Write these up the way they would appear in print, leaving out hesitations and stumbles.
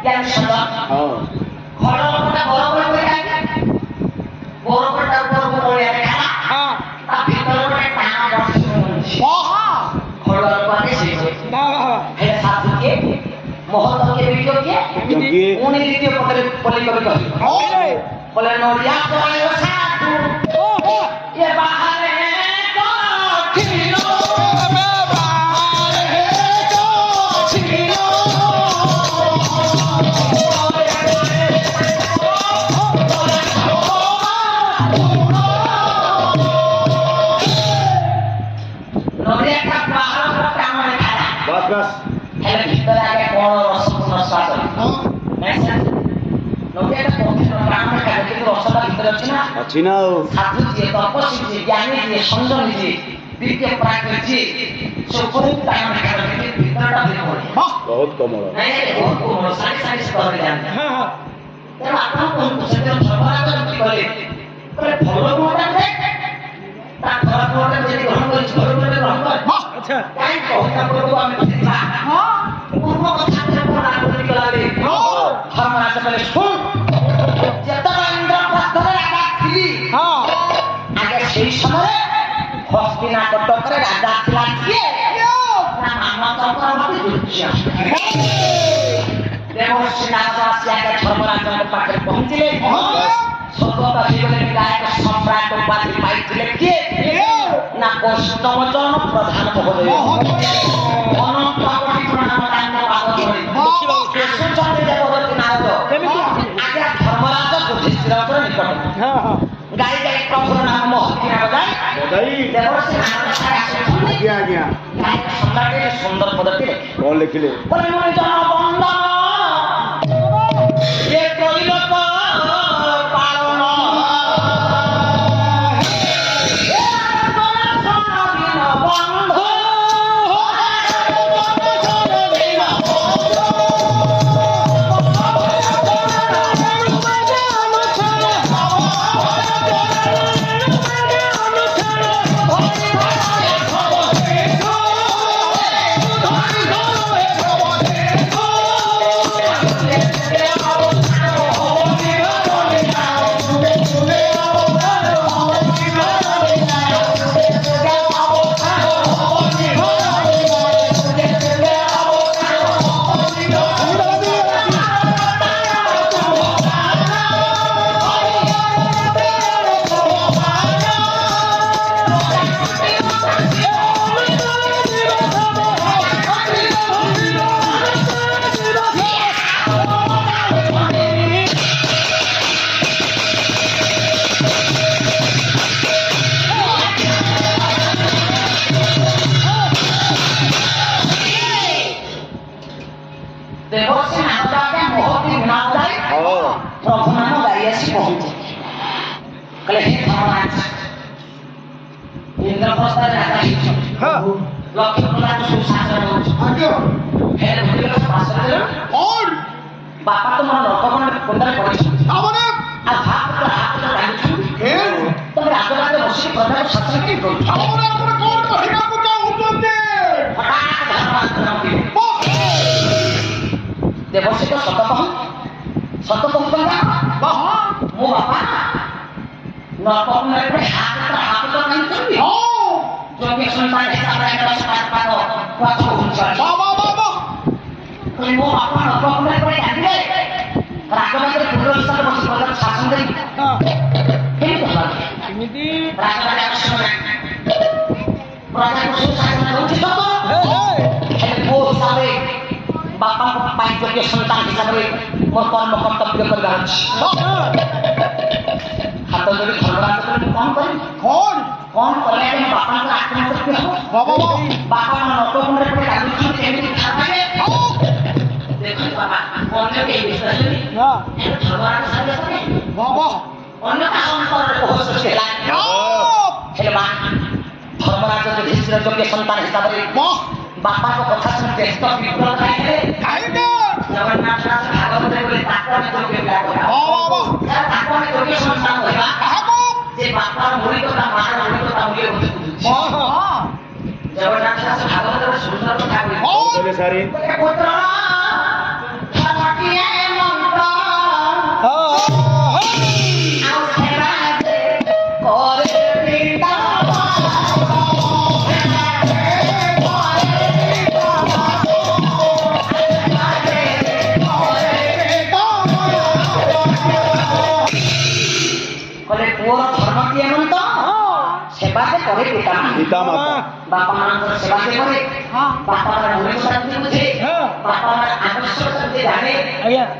জ্ঞান সদন ঘরটা বড় বড় করে রাখে বড় বড়টার উপর বড় একটা তার ভিতরে একটা টানা বসে ঘরের উপরে সেই এটা সাধুকে মহতকে বিজ্ঞকে উনি দ্বিতীয় পদের বলি করে বলে নড়িয়া পড়ে সাধু এ বাহারে ভিতরে আগে বড় রসপূর্ণ স্বাদ কিন্তু রসটা ভিতরে আছে না সাধু দিয়ে তপস্বী দিয়ে জ্ঞানী দিয়ে সংযমী দিয়ে দ্বিতীয় প্রাজ্ঞ দিয়ে সকল ভিতরটা বহুত কমল বহুত কমল সারি সারি স্তরে যান তেমন আপনার কোন সেদিন সর্বরাজন কি বলে ভালো গুণটা দেখ তার খারাপ গুণটা যদি গ্রহণ করি ভালো গুণটা গ্রহণ কর আচ্ছা তাই কথা বলবো আমি পূর্ব কথা বলা বলি গলাবে ধর্মরাজ বলে শুন যেতটা ইন্দ্র প্রস্থের আঘাত ছিলি আগে সেই সময় হস্তিনাপুর করে রাজা ছিলেন কে না মামা চক্রবর্তী দুর্যোধন দেবর্ষি নারদ আগে ধর্মরাজের পাশে পৌঁছলেন সততা জীবনের গায়ক সম্রাট উপাধি পাইছিলেন কে না কষ্টমচরণ প্রধান মহোদয় অনন্ত কোটি প্রণাম রান্না পাগল করে সুচন্দ্র দেবর্ষি নারদ আগে ধর্মরাজ যুধিষ্ঠির করে নিকট গাই গাই প্রভুর নাম মহতি নারদ দেবর্ষি নারদ আজ্ঞা আজ্ঞা গায়ক সম্রাটের সুন্দর পদটি লিখিলে বলে মনে জনবন্দন এ কইল বাপা তোমার নরকমণ্ডলে কোনটা পড়েছে আমারে আর ভাত তো হাত তো টাইছো তুমি রাজবাড়িতে বসে প্রধান শাসন কি করছো আমারে আমরা কোন কহিনা মুকা উঠতে দেবশ্রী তো সত কহ বাহ মো বাপা নরকমণ্ডলে হাত তো টাইছো যোগী সন্তান হিসাবে একটা সমাজ পাবো কত উজ্জ্বল বাবা বাবা তুমি মো বাপা নরকমণ্ডলে করে জানবে রাজবাড়িতে পুরো হিসাবে বসে প্রধান শাসন করি কেমন লাগে এমনি রাজবাড়ি আসলে প্রজাকে সুশাসন করছি তো হেলে মো হিসাবে বাপা পাই যোগ্য সন্তান হিসাবে মোর কর্ম কর্তব্য করবে আছে হাত যদি ধর্মরাজ করে কম করি কোন করে আমি বাপাকে আক্রমণ করতে হবে বাবা বাবা নরকমণ্ডলে করে জানছি কেমন থাকে দেখুন বাবা অন্যকে বিশ্বাস করি না ধর্মরাজ সাথে সাথে বাবা অন্য কারণ করে বসে ছেলা ছেলে মা ধর্মরাজ যুধিষ্ঠির যোগ্য সন্তান হিসাবে বাপার কথা শুনে ব্যস্ত বিপ্লব খাইছে খাইছে জগন্নাথ দাস ভাগবত বলে তাকর যোগ্য বাবা তাকর যোগ্য সন্তান হইবা যে বাপার মরিততা মার মরিততা মুলে বসে জগন্নাথ দাস ভাগবত সুন্দর কথা বলে সারি পুত্র ধর্মটিয়ে বলে পুଅର ଧର୍ମ কি এমন তো সেবা যে করে পিতা মাতা বাপা মাଙ୍କର সেবা যে করে বাପା ମାର ମୂଲ୍ୟତା ବି ବୁଝେ ବାପା ମାର ଆବଶ୍ୟକତା ବି ଜାଣେ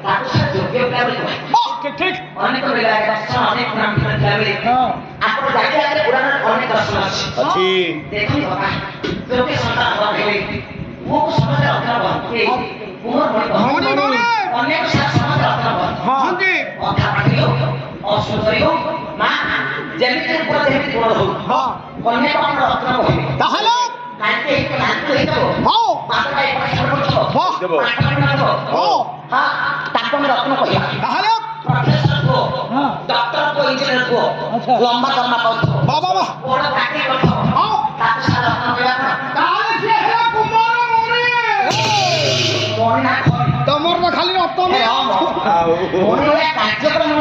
ତାକୁ ସେ ଯୋଗ୍ୟ ଭାବରେ କୁହେ ঠিক ଅନେକ ବେଳା ଦର୍ଶନ ଅନେକ ପୁରାଣ ଥିଲାବେଳେ ଆପଣ ଜାତି ଆଗରେ ପୁରାଣରେ ଅନେକ ଦର୍ଶନ ଅଛି ଦେଖନ୍ତୁ ବାପା ଯୋଗ୍ୟ ସନ୍ତାନ ହେବା ହେଲେ ପୁଅକୁ ସମାଜରେ ରକ୍ଷଣ କରନ୍ତି ପୁଅର ଅନେକ ସାରା ସମାଜରେ ରକ୍ଷଣ କରନ୍ତି ଅଧା ପାଟି ହଉ ଅସୁନ୍ଦରୀ ହଉ ମା ଯେମିତି ପୁଅ ଯେମିତି ଗୁଣ ହଉ କନ୍ୟାକୁ ଆପଣ ରତ୍ନ କହିବେ তাহলে କାହିଁକି ଏଇଟା ନାଚ ହେଇଥିବ হ্যাঁ ପାଦଟା ଏପଟ ସେପଟ କରୁଥିବ ତାକୁ ଆମେ ରତ୍ନ କହିବା তাহলে ପ୍ରଫେସର ପୁଅ ଡକ୍ଟର ପୁଅ ଇଞ୍ଜିନିୟର ପୁଅ ଲମ୍ବା ଦରମା ପାଉଥିବ বাবা বাবা ବଡ ଚାକିରି କରୁଥିବ হ্যাঁ ତାକୁ ସାରା ରତ୍ନ କହିବା କଣ তাহলে সে হলো কুমার মণি ମଣି ନା ଖଣି তোমার না খালি রত্ন ମଣି ଭଳିଆ କାର୍ଯ୍ୟକ୍ରମ